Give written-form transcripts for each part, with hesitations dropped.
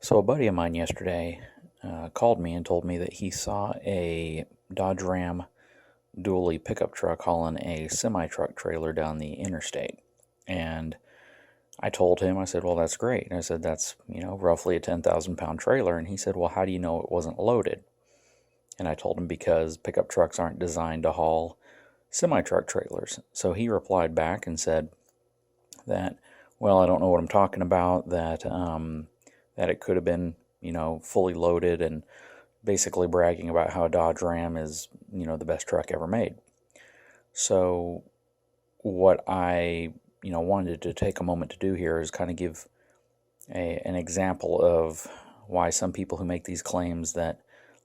So a buddy of mine yesterday called me and told me that he saw a Dodge Ram dually pickup truck hauling a semi-truck trailer down the interstate. And I told him, I said, well, that's great. And I said, that's, roughly a 10,000 pound trailer. And he said, well, how do you know it wasn't loaded? And I told him because pickup trucks aren't designed to haul semi-truck trailers. So he replied back and said that, well, I don't know what I'm talking about, that it could have been, fully loaded, and basically bragging about how a Dodge Ram is, the best truck ever made. So what I, wanted to take a moment to do here is kind of give an example of why some people who make these claims that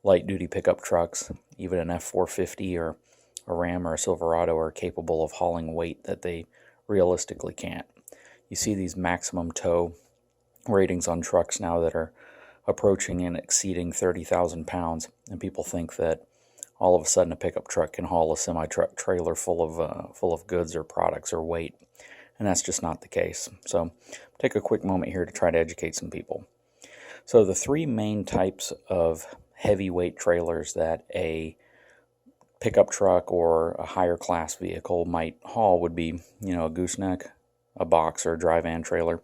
light-duty pickup trucks, even an F-450 or a Ram or a Silverado, are capable of hauling weight that they realistically can't. You see these maximum tow ratings on trucks now that are approaching and exceeding 30,000 pounds, and people think that all of a sudden a pickup truck can haul a semi-truck trailer full of goods or products or weight, and that's just not the case. So take a quick moment here to try to educate some people. So the three main types of heavyweight trailers that a pickup truck or a higher class vehicle might haul would be, a gooseneck, a box or a dry van trailer,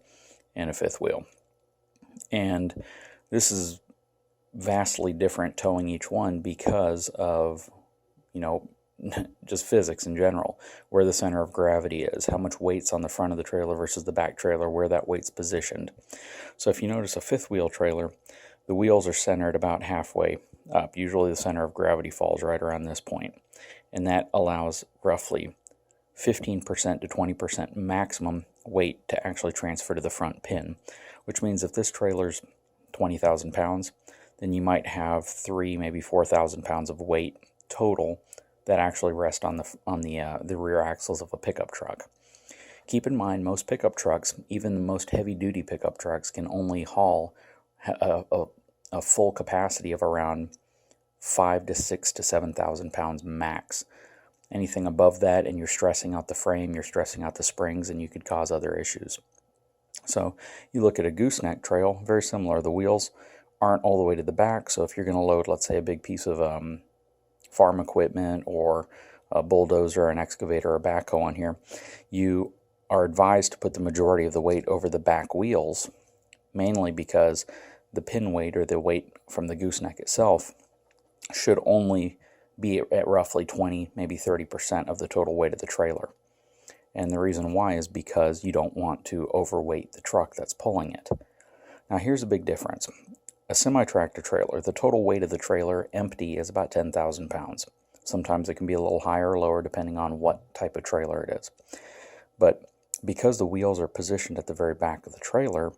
and a fifth wheel. And this is vastly different towing each one because of, just physics in general, where the center of gravity is, how much weight's on the front of the trailer versus the back trailer, where that weight's positioned. So if you notice a fifth wheel trailer, the wheels are centered about halfway up. Usually the center of gravity falls right around this point, and that allows roughly 15% to 20% maximum weight to actually transfer to the front pin, which means if this trailer's 20,000 pounds, then you might have 3, maybe 4,000 pounds of weight total that actually rest on the rear axles of a pickup truck. Keep in mind, most pickup trucks, even the most heavy-duty pickup trucks, can only haul a full capacity of around 5 to 6 to 7,000 pounds max. Anything above that, and you're stressing out the frame, you're stressing out the springs, and you could cause other issues. So you look at a gooseneck trail, very similar. The wheels aren't all the way to the back, so if you're going to load, let's say, a big piece of farm equipment or a bulldozer, an excavator, or a backhoe on here, you are advised to put the majority of the weight over the back wheels, mainly because the pin weight, or the weight from the gooseneck itself, should only be at roughly 20, maybe 30% of the total weight of the trailer. And the reason why is because you don't want to overweight the truck that's pulling it. Now here's a big difference. A semi-tractor trailer, the total weight of the trailer empty is about 10,000 pounds. Sometimes it can be a little higher or lower depending on what type of trailer it is. But because the wheels are positioned at the very back of the trailer,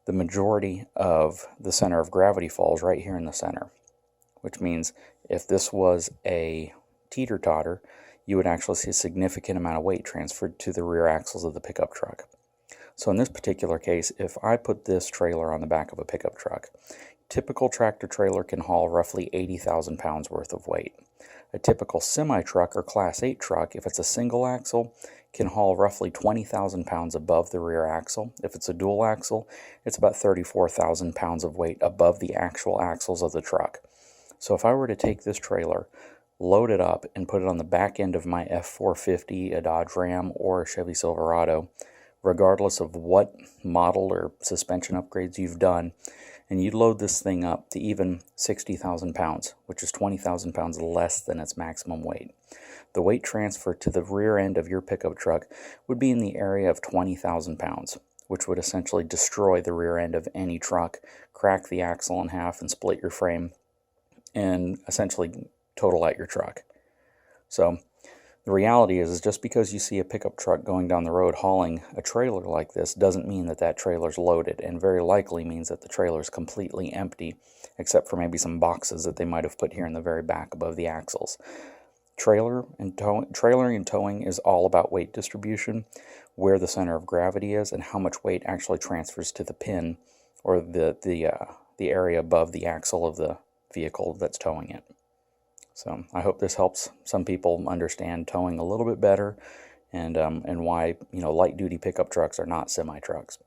the majority of the center of gravity falls right here in the center, which means if this was a teeter-totter, you would actually see a significant amount of weight transferred to the rear axles of the pickup truck. So in this particular case, if I put this trailer on the back of a pickup truck, typical tractor trailer can haul roughly 80,000 pounds worth of weight. A typical semi-truck or Class 8 truck, if it's a single axle, can haul roughly 20,000 pounds above the rear axle. If it's a dual axle, it's about 34,000 pounds of weight above the actual axles of the truck. So if I were to take this trailer, load it up, and put it on the back end of my F-450, a Dodge Ram, or a Chevy Silverado, regardless of what model or suspension upgrades you've done, and you load this thing up to even 60,000 pounds, which is 20,000 pounds less than its maximum weight, the weight transfer to the rear end of your pickup truck would be in the area of 20,000 pounds, which would essentially destroy the rear end of any truck, crack the axle in half, and split your frame, and essentially total out your truck. So the reality is just because you see a pickup truck going down the road hauling a trailer like this doesn't mean that that trailer's loaded, and very likely means that the trailer's completely empty, except for maybe some boxes that they might have put here in the very back above the axles. Trailering and towing is all about weight distribution, where the center of gravity is, and how much weight actually transfers to the pin or the area above the axle of the vehicle that's towing it. So I hope this helps some people understand towing a little bit better, and why light duty pickup trucks are not semi trucks.